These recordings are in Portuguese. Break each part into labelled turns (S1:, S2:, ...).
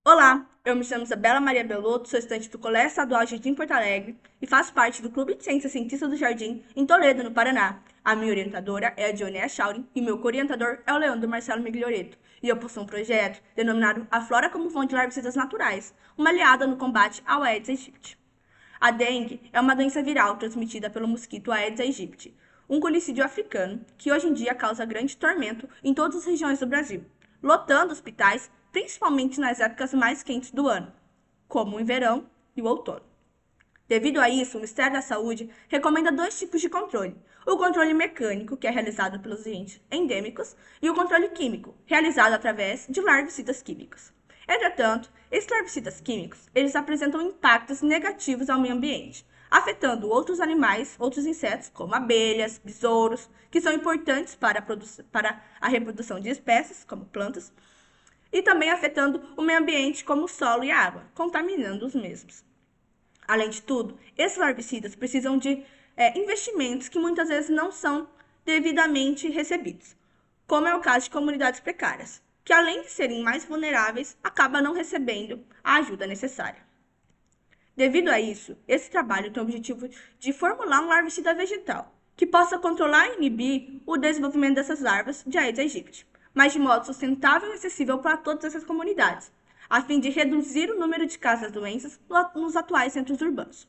S1: Olá, eu me chamo Isabela Maria Belotto, sou estudante do Colégio Estadual Jardim Porto Alegre e faço parte do Clube de Ciências Cientista do Jardim, em Toledo, no Paraná. A minha orientadora é a Dionéia Schaurin e meu co-orientador é o Leandro Marcelo Miglioreto. E eu possuo um projeto denominado A Flora como Fonte de Larvicidas Naturais, uma aliada no combate ao Aedes aegypti. A dengue é uma doença viral transmitida pelo mosquito Aedes aegypti, um colicídio africano que hoje em dia causa grande tormento em todas as regiões do Brasil, lotando hospitais, principalmente nas épocas mais quentes do ano, como o verão e o outono. Devido a isso, o Ministério da Saúde recomenda dois tipos de controle: o controle mecânico, que é realizado pelos agentes endêmicos, e o controle químico, realizado através de larvicidas químicos. Entretanto, esses larvicidas químicos, eles apresentam impactos negativos ao meio ambiente, afetando outros animais, outros insetos, como abelhas, besouros, que são importantes para a reprodução de espécies, como plantas, e também afetando o meio ambiente, como o solo e a água, contaminando os mesmos. Além de tudo, esses larvicidas precisam de investimentos que muitas vezes não são devidamente recebidos, como é o caso de comunidades precárias, que além de serem mais vulneráveis, acabam não recebendo a ajuda necessária. Devido a isso, esse trabalho tem o objetivo de formular um larvicida vegetal, que possa controlar e inibir o desenvolvimento dessas larvas de Aedes aegypti, mas de modo sustentável e acessível para todas essas comunidades, a fim de reduzir o número de casos das doenças nos atuais centros urbanos.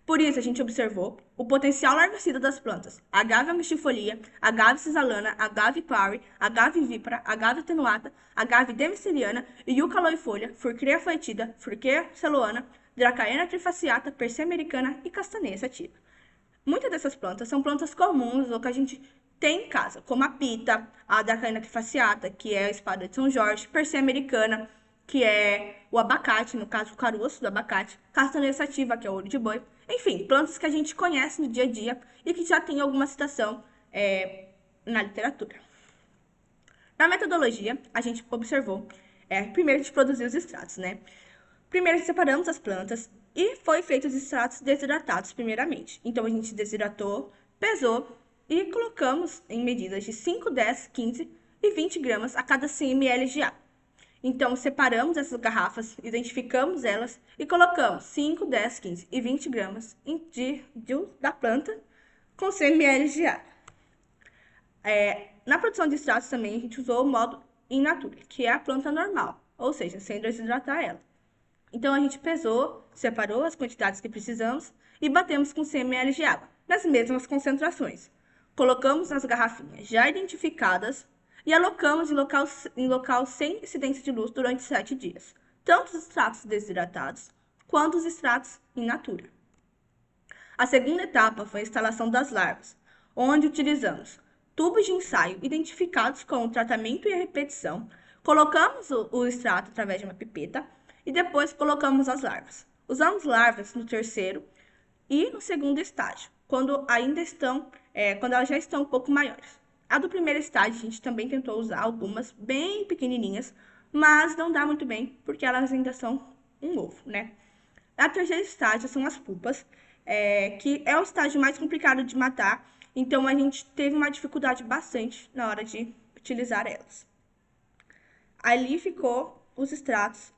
S1: Por isso, a gente observou o potencial larvicida das plantas Agave angustifolia, Agave cisalana, Agave parry, Agave vipera, Agave atenuata, Agave demiciliana, Yucca loifolha, Furcrea foetida, Furcrea celoana, Dracaena trifaciata, Persea americana e Castanheia sativa. Muitas dessas plantas são plantas comuns ou que a gente tem em casa, como a pita, a Dracaena trifaciata, que é a espada de São Jorge, Persea americana, que é o abacate, no caso o caroço do abacate, Castanheia sativa, que é o olho de boi. Enfim, plantas que a gente conhece no dia a dia e que já tem alguma citação na literatura. Na metodologia, a gente observou, primeiro a gente produziu os extratos, né? Primeiro separamos as plantas e foi feito os extratos desidratados primeiramente. Então a gente desidratou, pesou e colocamos em medidas de 5, 10, 15 e 20 gramas a cada 100 ml de água. Então separamos essas garrafas, identificamos elas e colocamos 5, 10, 15 e 20 gramas da planta com 100 ml de água. Na produção de extratos também a gente usou o modo in natura, que é a planta normal, ou seja, sem desidratar ela. Então a gente pesou, separou as quantidades que precisamos e batemos com 100 ml de água, nas mesmas concentrações. Colocamos nas garrafinhas já identificadas e alocamos em local sem incidência de luz durante 7 dias, tanto os extratos desidratados quanto os extratos in natura. A segunda etapa foi a instalação das larvas, onde utilizamos tubos de ensaio identificados com o tratamento e a repetição, colocamos o extrato através de uma pipeta e depois colocamos as larvas. Usamos larvas no terceiro e no segundo estágio, quando elas já estão um pouco maiores. A do primeiro estágio a gente também tentou usar algumas bem pequenininhas, mas não dá muito bem porque elas ainda são um ovo, né? A terceira estágio são as pupas, que é o estágio mais complicado de matar, então a gente teve uma dificuldade bastante na hora de utilizar elas. Ali ficou os extratos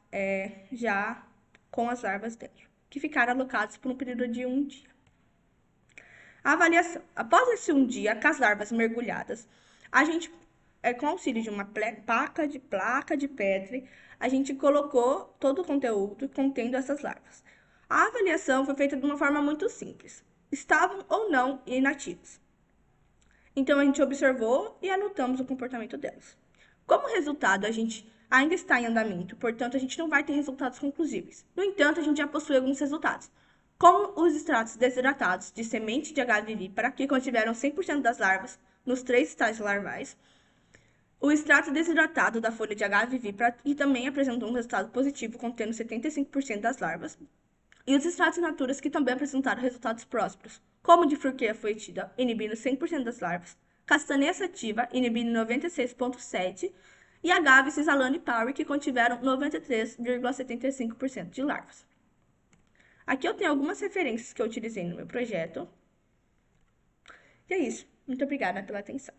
S1: já com as larvas dentro, que ficaram alocados por um período de 1 dia. A avaliação. Após esse 1 dia, com as larvas mergulhadas, a gente, com auxílio de uma placa de Petri, a gente colocou todo o conteúdo contendo essas larvas. A avaliação foi feita de uma forma muito simples. Estavam ou não inativos. Então, a gente observou e anotamos o comportamento delas. Como resultado, a gente ainda está em andamento, portanto, a gente não vai ter resultados conclusivos. No entanto, a gente já possui alguns resultados, como os extratos desidratados de semente de agave vipera, que contiveram 100% das larvas nos 3 estágios larvais, o extrato desidratado da folha de agave vipera, que também apresentou um resultado positivo, contendo 75% das larvas, e os extratos in natura, que também apresentaram resultados prósperos, como de Furcrea foetida, inibindo 100% das larvas, Castanheia sativa, inibindo 96,7%, e Agave cisalana e parry, que contiveram 93,75% de larvas. Aqui eu tenho algumas referências que eu utilizei no meu projeto. E é isso. Muito obrigada pela atenção.